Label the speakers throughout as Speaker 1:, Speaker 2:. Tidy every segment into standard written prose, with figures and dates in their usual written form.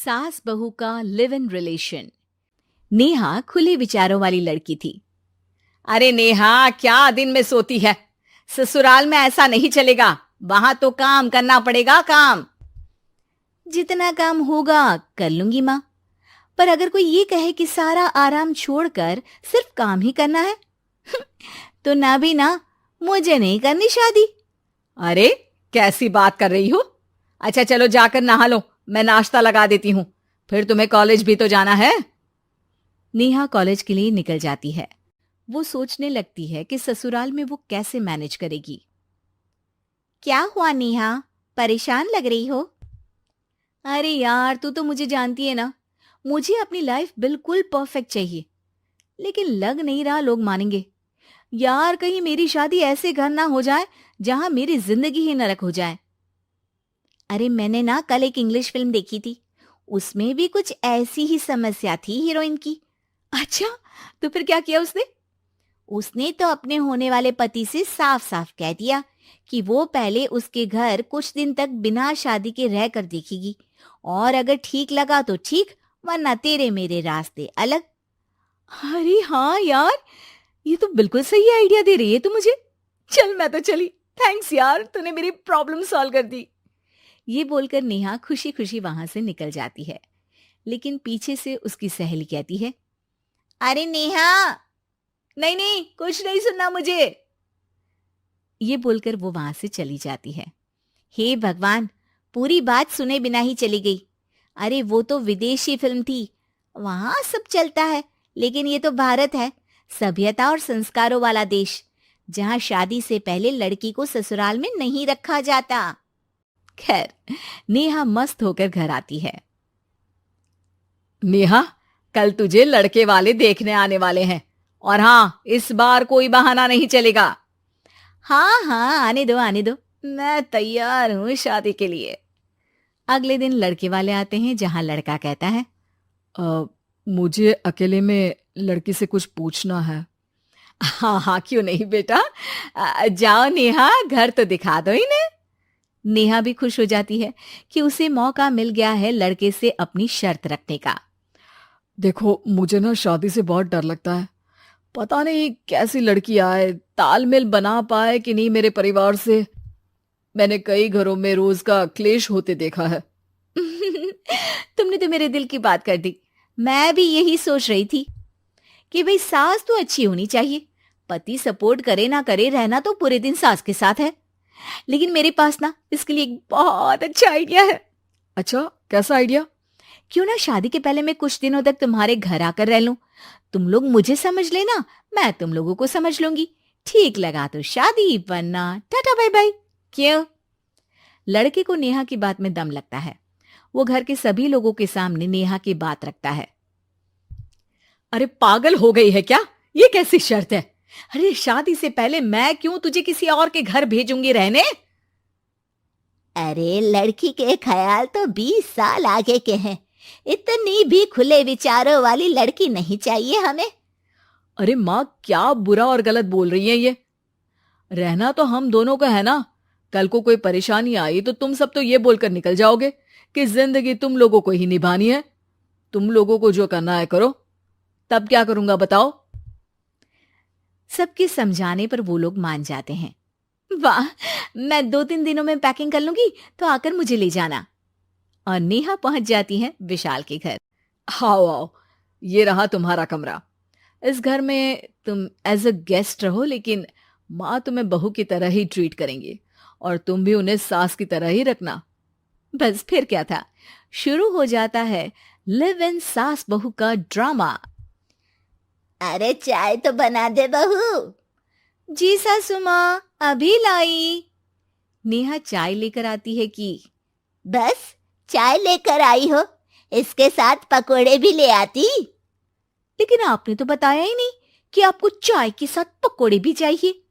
Speaker 1: सास बहू का लिव इन रिलेशन। नेहा खुले विचारों वाली लड़की थी।
Speaker 2: अरे नेहा, क्या दिन में सोती है? ससुराल में ऐसा नहीं चलेगा, वहां तो काम करना पड़ेगा। काम
Speaker 1: जितना काम होगा कर लूंगी माँ, पर अगर कोई ये कहे कि सारा आराम छोड़कर सिर्फ काम ही करना है तो ना भी ना, मुझे नहीं करनी शादी।
Speaker 2: अरे कैसी बात कर रही हो? अच्छा चलो जाकर नहा लो, मैं नाश्ता लगा देती हूँ, फिर तुम्हें कॉलेज भी तो जाना है।
Speaker 1: नेहा कॉलेज के लिए निकल जाती है। वो सोचने लगती है कि ससुराल में वो कैसे मैनेज करेगी। क्या हुआ नेहा, परेशान लग रही हो? अरे यार, तू तो मुझे जानती है ना, मुझे अपनी लाइफ बिल्कुल परफेक्ट चाहिए, लेकिन लग नहीं रहा लोग मानेंगे। यार, कहीं मेरी शादी ऐसे घर ना हो जाए जहां मेरी जिंदगी ही नरक हो जाए। अरे मैंने ना कल एक इंग्लिश फिल्म देखी थी, उसमें भी कुछ ऐसी ही समस्या थी हीरोइन की। अच्छा, तो फिर क्या किया उसने? उसने तो अपने होने वाले पति से साफ साफ कह दिया कि वो पहले उसके घर कुछ दिन तक बिना शादी के रह कर देखेगी, और अगर ठीक लगा तो ठीक, वरना तेरे मेरे रास्ते अलग। अरे हाँ यार, ये तो बिल्कुल सही आइडिया दे रही है तू मुझे। चल मैं तो चली, थैंक्स यार, तूने मेरी प्रॉब्लम सॉल्व कर दी। ये बोलकर नेहा खुशी खुशी वहां से निकल जाती है, लेकिन पीछे से उसकी सहेली कहती है, अरे नेहा, नहीं नहीं, कुछ नहीं सुनना मुझे। ये बोलकर वो वहां से चली जाती है। हे भगवान, पूरी बात सुने बिना ही चली गई। अरे वो तो विदेशी फिल्म थी, वहां सब चलता है, लेकिन ये तो भारत है, सभ्यता और संस्कारों वाला देश, जहां शादी से पहले लड़की को ससुराल में नहीं रखा जाता। खैर, नेहा मस्त होकर घर आती है।
Speaker 2: नेहा, कल तुझे लड़के वाले देखने आने वाले हैं, और हाँ, इस बार कोई बहाना नहीं चलेगा।
Speaker 1: हाँ हाँ, आने दो आने दो, मैं तैयार हूं शादी के लिए। अगले दिन लड़के वाले आते हैं, जहां लड़का कहता है,
Speaker 2: मुझे अकेले में लड़की से कुछ पूछना है। हाँ हाँ, क्यों नहीं बेटा, जाओ नेहा, घर तो दिखा दो इन्हें।
Speaker 1: नेहा भी खुश हो जाती है कि उसे मौका मिल गया है लड़के से अपनी शर्त रखने का।
Speaker 2: देखो, मुझे ना शादी से बहुत डर लगता है, पता नहीं कैसी लड़की आए, तालमेल बना पाए कि नहीं मेरे परिवार से। मैंने कई घरों में रोज का क्लेश होते देखा है।
Speaker 1: तुमने तो मेरे दिल की बात कर दी। मैं भी यही सोच रही थी कि भाई सास तो अच्छी होनी चाहिए, पति सपोर्ट करे ना करे, रहना तो पूरे दिन सास के साथ है। लेकिन मेरे पास ना इसके लिए एक बहुत अच्छा आइडिया है।
Speaker 2: अच्छा, कैसा आइडिया?
Speaker 1: क्यों ना शादी के पहले मैं कुछ दिनों तक तुम्हारे घर आकर रह लूं, तुम लोग मुझे समझ लेना, मैं तुम लोगों को समझ लूंगी। ठीक लगा तो शादी, वरना टाटा बाय बाय। क्यों? लड़के को नेहा की बात में दम लगता है। वो घर के सभी लोगों के सामने नेहा की बात रखता है।
Speaker 2: अरे पागल हो गई है क्या? ये कैसी शर्त है? अरे शादी से पहले मैं क्यों तुझे किसी और के घर भेजूंगी रहने?
Speaker 1: अरे लड़की के ख्याल तो 20 साल आगे के हैं, इतनी भी खुले विचारों वाली लड़की नहीं चाहिए हमें।
Speaker 2: अरे माँ, क्या बुरा और गलत बोल रही है ये? रहना तो हम दोनों का है ना। कल को कोई परेशानी आई तो तुम सब तो ये बोलकर निकल जाओगे कि जिंदगी तुम लोगों को ही निभानी है, तुम लोगों को जो करना है करो। तब क्या करूंगा बताओ?
Speaker 1: सबके समझाने पर वो लोग मान जाते हैं। वाह, मैं 2-3 दिनों में पैकिंग कर लूंगी, तो आकर मुझे ले जाना। और नेहा पहुंच जाती है विशाल के घर।
Speaker 2: आओ आओ, ये रहा तुम्हारा कमरा। इस घर में तुम एज अ गेस्ट रहो, लेकिन माँ तुम्हें बहू की तरह ही ट्रीट करेंगी, और तुम भी उन्हें सास की तरह ही रखना।
Speaker 1: बस फिर क्या था, शुरू हो जाता है लिव इन सास बहू का ड्रामा। अरे चाय तो बना दे बहू। जी सासू माँ, अभी लाई। नेहा चाय लेकर आती है कि बस चाय लेकर आई हो, इसके साथ पकोड़े भी ले आती। लेकिन आपने तो बताया ही नहीं कि आपको चाय के साथ पकोड़े भी चाहिए।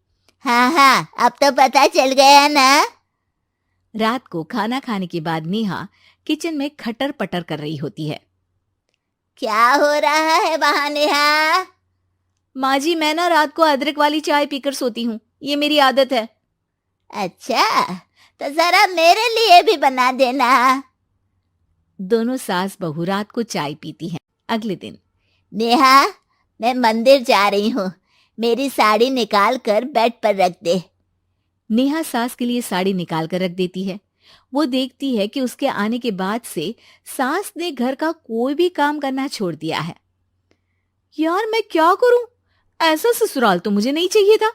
Speaker 1: हाँ हाँ, अब तो पता चल गया ना। रात को खाना खाने के बाद नेहा किचन में खटर पटर कर रही होती है। क्या हो रहा है वहां नेहा? माँ जी, मैं ना रात को अदरक वाली चाय पीकर सोती हूँ, ये मेरी आदत है। अच्छा, तो जरा मेरे लिए भी बना देना। दोनों सास बहू रात को चाय पीती हैं। अगले दिन,
Speaker 3: नेहा, मैं मंदिर जा रही हूँ, मेरी साड़ी निकाल कर बेड पर रख दे।
Speaker 1: नेहा सास के लिए साड़ी निकाल कर रख देती है। वो देखती है कि उसके आने के बाद से सास ने घर का कोई भी काम करना छोड़ दिया है। यार मैं क्या करूं? ऐसा ससुराल तो मुझे नहीं चाहिए था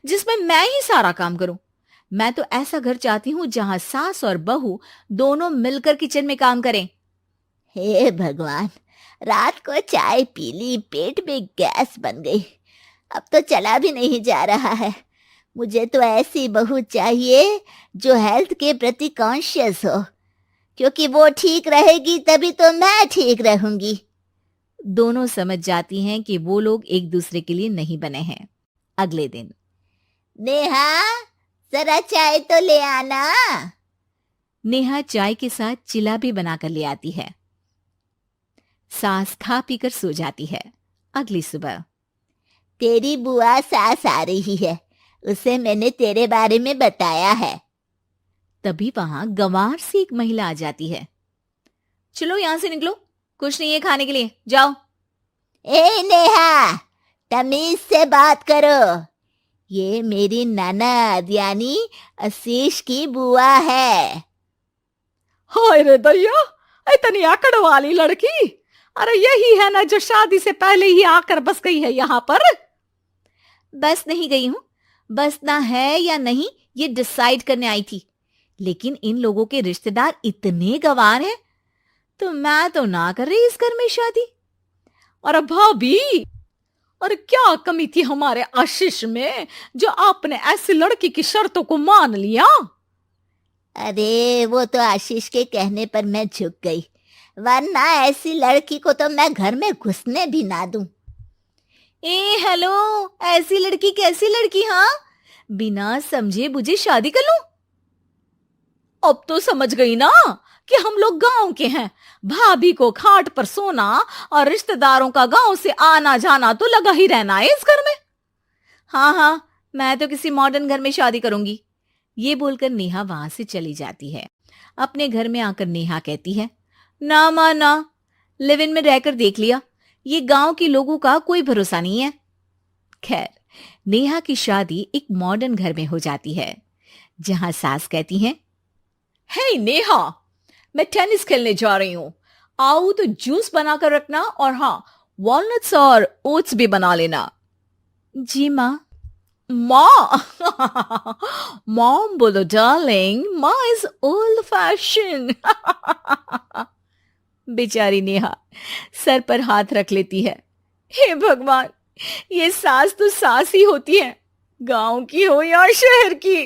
Speaker 1: जिसमें मैं ही सारा काम करूं। मैं तो ऐसा घर चाहती हूं जहां सास और बहू दोनों मिलकर किचन में काम करें।
Speaker 3: हे भगवान, रात को चाय पी ली, पेट में गैस बन गई, अब तो चला भी नहीं जा रहा है। मुझे तो ऐसी बहू चाहिए जो हेल्थ के प्रति कॉन्शियस हो, क्योंकि वो ठीक रहेगी तभी तो मैं ठीक रहूंगी।
Speaker 1: दोनों समझ जाती हैं कि वो लोग एक दूसरे के लिए नहीं बने हैं। अगले दिन,
Speaker 3: नेहा, जरा चाय तो ले आना।
Speaker 1: नेहा चाय के साथ चिला भी बनाकर ले आती है। सास खा पीकर सो जाती है। अगली सुबह,
Speaker 3: तेरी बुआ सास आ रही है, उसे मैंने तेरे बारे में बताया है।
Speaker 1: तभी वहां गंवार से एक महिला आ जाती है। चलो यहां से निकलो, कुछ नहीं है खाने के लिए, जाओ।
Speaker 3: ए नेहा, तमीज से बात करो, ये मेरी ननद यानी आशीष की बुआ है।
Speaker 2: हाय रे दैया, इतनी आकड़ वाली लड़की! अरे यही है ना जो शादी से पहले ही आकर बस गई है यहाँ पर।
Speaker 1: बस नहीं गई हूं, बसना है या नहीं ये डिसाइड करने आई थी, लेकिन इन लोगों के रिश्तेदार इतने गंवार हैं तो मैं तो ना कर रही इस घर में शादी।
Speaker 2: और भाभी, और क्या कमी थी हमारे आशीष में जो आपने ऐसी लड़की की शर्तों को मान लिया?
Speaker 3: अरे वो तो आशीष के कहने पर मैं झुक गई, वरना ऐसी लड़की को तो मैं घर में घुसने भी ना दूं।
Speaker 1: ए हेलो, ऐसी लड़की कैसी लड़की? हाँ, बिना समझे बुझे शादी कर लूं?
Speaker 2: अब तो समझ गई ना कि हम लोग गांव के हैं। भाभी को खाट पर सोना और रिश्तेदारों का गांव से आना जाना तो लगा ही रहना है इस घर में।
Speaker 1: हाँ हाँ, मैं तो किसी मॉडर्न घर में शादी करूंगी। ये बोलकर नेहा वहां से चली जाती है। अपने घर में आकर नेहा कहती है, ना मां ना, लिव इन में रहकर देख लिया, ये गांव के लोगों का कोई भरोसा नहीं है। खैर, नेहा की शादी एक मॉडर्न घर में हो जाती है जहां सास कहती हैं,
Speaker 2: हे नेहा, मैं टेनिस खेलने जा रही हूं, आओ तो जूस बनाकर रखना, और हाँ, वॉलनट्स और ओट्स भी बना लेना।
Speaker 1: जी माँ।
Speaker 2: माँ मॉम बोलो डार्लिंग, माँ इज ओल्ड फैशन।
Speaker 1: बेचारी नेहा सर पर हाथ रख लेती है। हे भगवान, ये सास तो सास ही होती है, गांव की हो या शहर की।